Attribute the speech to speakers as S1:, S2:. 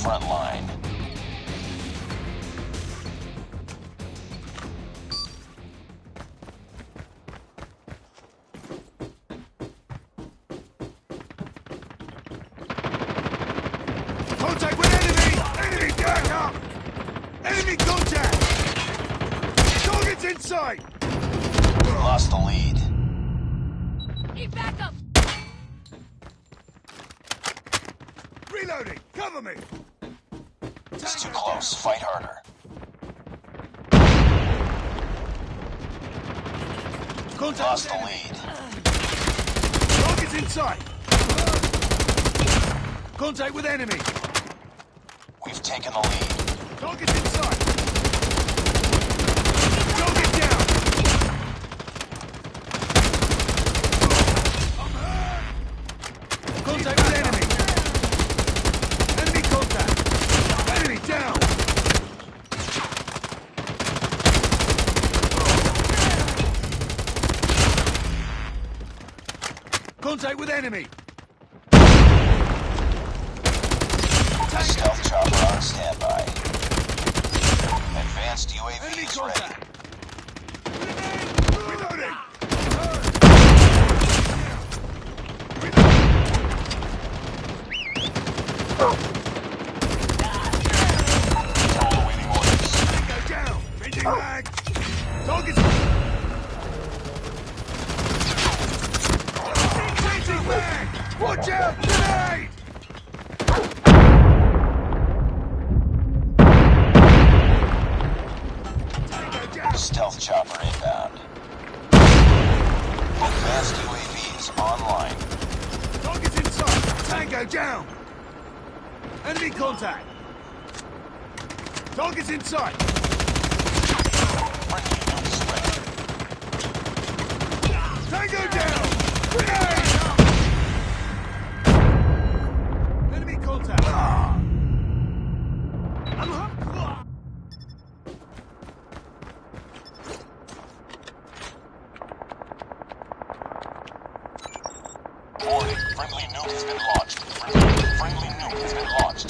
S1: front line.
S2: Contact with enemy! Enemy back up! Enemy contact! Target's in sight!
S1: We lost the lead.
S3: Need backup!
S2: Reloading! Cover me!
S1: It's too close. Fight harder.
S2: Contact
S1: Lost
S2: with
S1: the
S2: enemy!
S1: lead.
S2: Target's in sight! Contact with enemy!
S1: We've taken the lead.
S2: Target's in sight! Target down! I'm hurt! Contact with enemy! Enemy contact! Enemy down! Contact with enemy!
S1: Stealth chopper on standby. Advanced
S2: Enemy
S1: UAV is ready.
S2: contact! Reloading!
S1: All awaiting orders.
S2: Go down! Changing mag! Target's... Changing mag! Watch out! Grenade! Tango down!
S1: Stealth chopper inbound. Advanced UAVs online.
S2: Target's in sight! Tango down! Enemy contact! Target's in sight!
S1: Friendly nukes ready.
S2: Tango down! Grenade! Enemy contact!
S1: Warning. Friendly nuke has been launched. Friendly nuke has been launched.